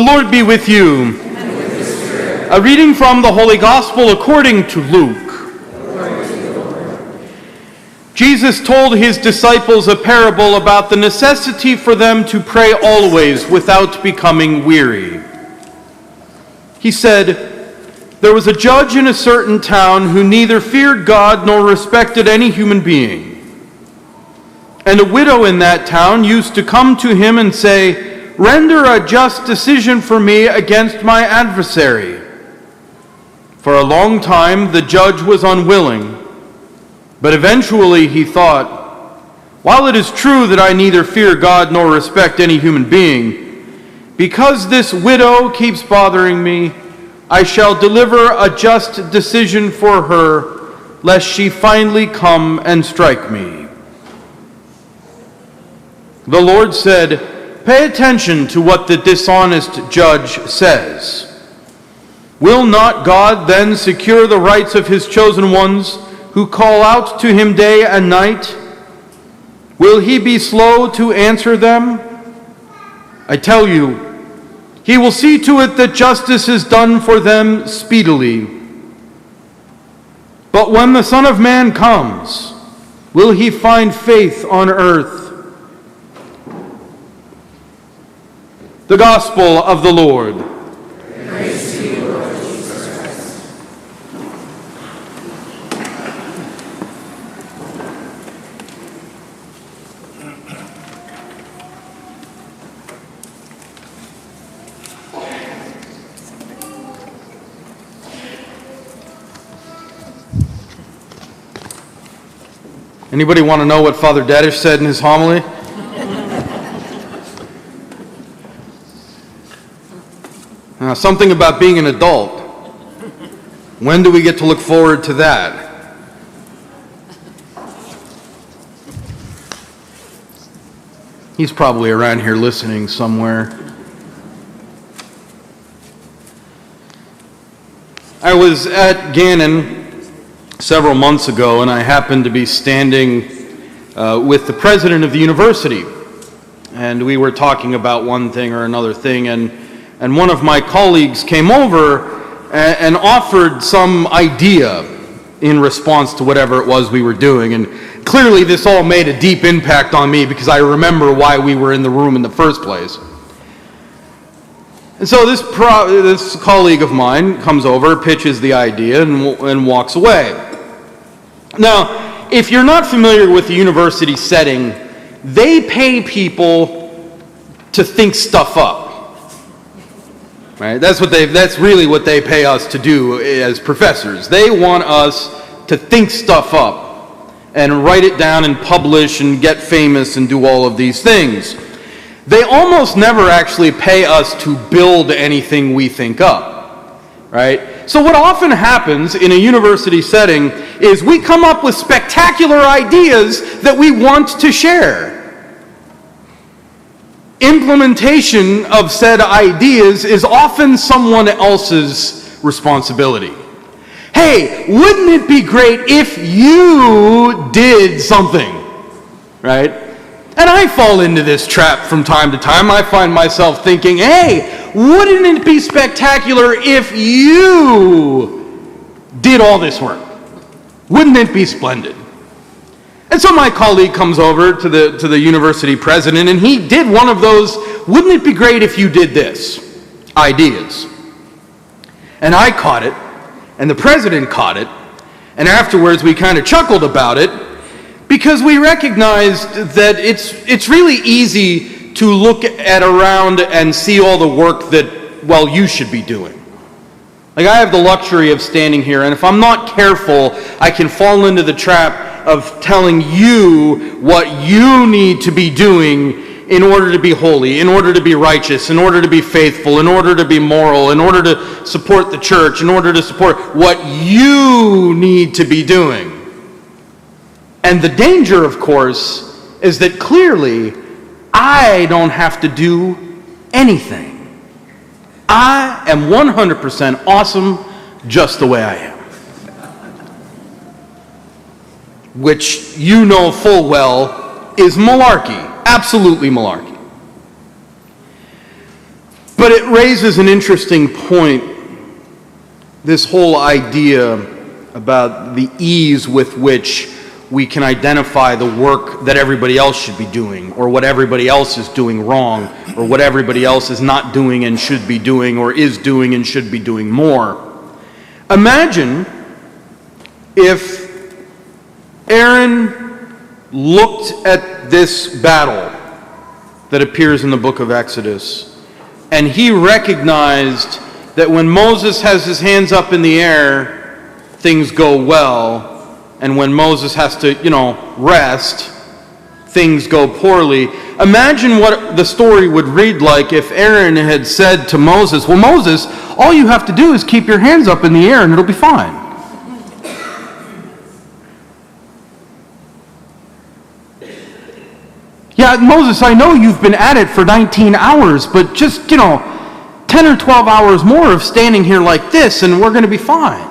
The Lord be with you. And with your spirit. A reading from the Holy Gospel according to Luke. Glory to you, Lord. Jesus told his disciples a parable about the necessity for them to pray always without becoming weary. He said, "There was a judge in a certain town who neither feared God nor respected any human being. And a widow in that town used to come to him and say, 'Render a just decision for me against my adversary.' For a long time the judge was unwilling, but eventually he thought, 'While it is true that I neither fear God nor respect any human being, because this widow keeps bothering me, I shall deliver a just decision for her, lest she finally come and strike me.' The Lord said, 'Pay attention to what the dishonest judge says. Will not God then secure the rights of his chosen ones who call out to him day and night? Will he be slow to answer them? I tell you, he will see to it that justice is done for them speedily. But when the Son of Man comes, will he find faith on earth?'" The Gospel of the Lord. Praise to you, Lord Jesus Christ. Anybody want to know what Father Daddish said in his homily? Something about being an adult. When do we get to look forward to that? He's probably around here listening somewhere. I was at Gannon several months ago, and I happened to be standing with the president of the university. And we were talking about one thing or another thing, and one of my colleagues came over and offered some idea in response to whatever it was we were doing. And clearly this all made a deep impact on me because I remember why we were in the room in the first place. And so this colleague of mine comes over, pitches the idea, and walks away. Now, if you're not familiar with the university setting, they pay people to think stuff up. Right? That's really what they pay us to do as professors. They want us to think stuff up and write it down and publish and get famous and do all of these things. They almost never actually pay us to build anything we think up. Right? So what often happens in a university setting is we come up with spectacular ideas that we want to share. Implementation of said ideas is often someone else's responsibility. Hey, wouldn't it be great if you did something? Right? And I fall into this trap from time to time. I find myself thinking, hey, wouldn't it be spectacular if you did all this work? Wouldn't it be splendid? And so my colleague comes over to the university president, and he did one of those, wouldn't it be great if you did this, ideas. And I caught it, and the president caught it, and afterwards we kind of chuckled about it, because we recognized that it's really easy to look at around and see all the work that, well, you should be doing. Like, I have the luxury of standing here, and if I'm not careful, I can fall into the trap of telling you what you need to be doing in order to be holy, in order to be righteous, in order to be faithful, in order to be moral, in order to support the church, in order to support what you need to be doing. And the danger, of course, is that clearly I don't have to do anything. I am 100% awesome just the way I am. Which you know full well is malarkey, absolutely malarkey. But it raises an interesting point, this whole idea about the ease with which we can identify the work that everybody else should be doing, or what everybody else is doing wrong, or what everybody else is not doing and should be doing, or is doing and should be doing more. Imagine if Aaron looked at this battle that appears in the book of Exodus, and he recognized that when Moses has his hands up in the air, things go well, and when Moses has to, rest, things go poorly. Imagine what the story would read like if Aaron had said to Moses, well, Moses, all you have to do is keep your hands up in the air and it'll be fine. Yeah, Moses, I know you've been at it for 19 hours, but just, 10 or 12 hours more of standing here like this and we're going to be fine.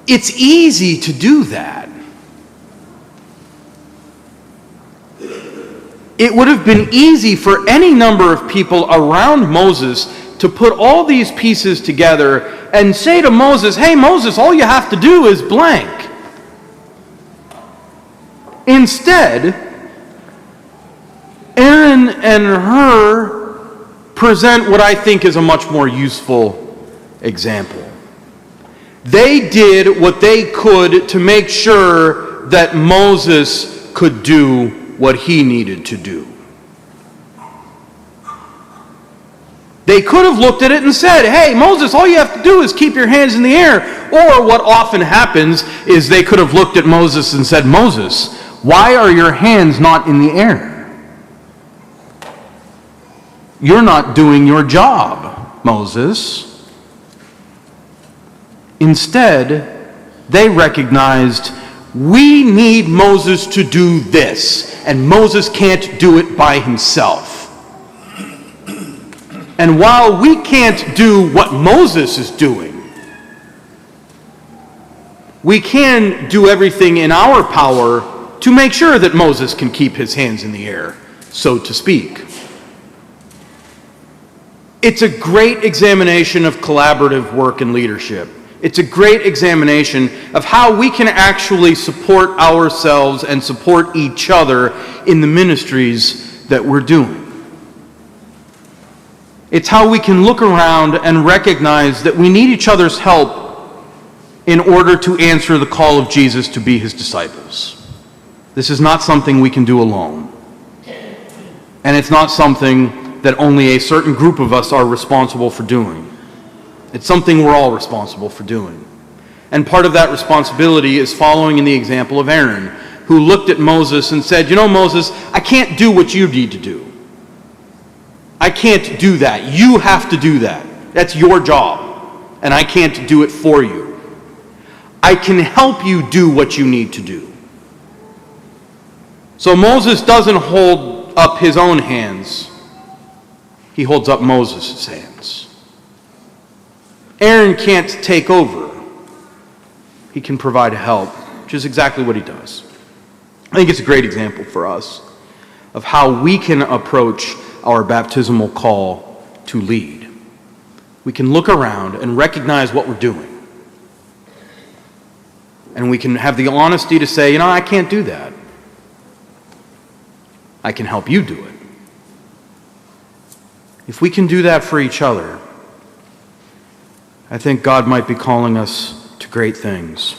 It's easy to do that. It would have been easy for any number of people around Moses to put all these pieces together and say to Moses, hey Moses, all you have to do is blank. Instead, Aaron and Hur present what I think is a much more useful example. They did what they could to make sure that Moses could do what he needed to do. They could have looked at it and said, hey, Moses, all you have to do is keep your hands in the air. Or what often happens is they could have looked at Moses and said, Moses, why are your hands not in the air? You're not doing your job, Moses. Instead, they recognized, we need Moses to do this, and Moses can't do it by himself. And while we can't do what Moses is doing, we can do everything in our power to make sure that Moses can keep his hands in the air, so to speak. It's a great examination of collaborative work and leadership. It's a great examination of how we can actually support ourselves and support each other in the ministries that we're doing. It's how we can look around and recognize that we need each other's help in order to answer the call of Jesus to be his disciples. This is not something we can do alone. And it's not something that only a certain group of us are responsible for doing. It's something we're all responsible for doing. And part of that responsibility is following in the example of Aaron, who looked at Moses and said, Moses, I can't do what you need to do. I can't do that. You have to do that. That's your job. And I can't do it for you. I can help you do what you need to do. So Moses doesn't hold up his own hands. He holds up Moses' hands. Aaron can't take over. He can provide help, which is exactly what he does. I think it's a great example for us of how we can approach our baptismal call to lead. We can look around and recognize what we're doing. And we can have the honesty to say, I can't do that. I can help you do it. If we can do that for each other, I think God might be calling us to great things.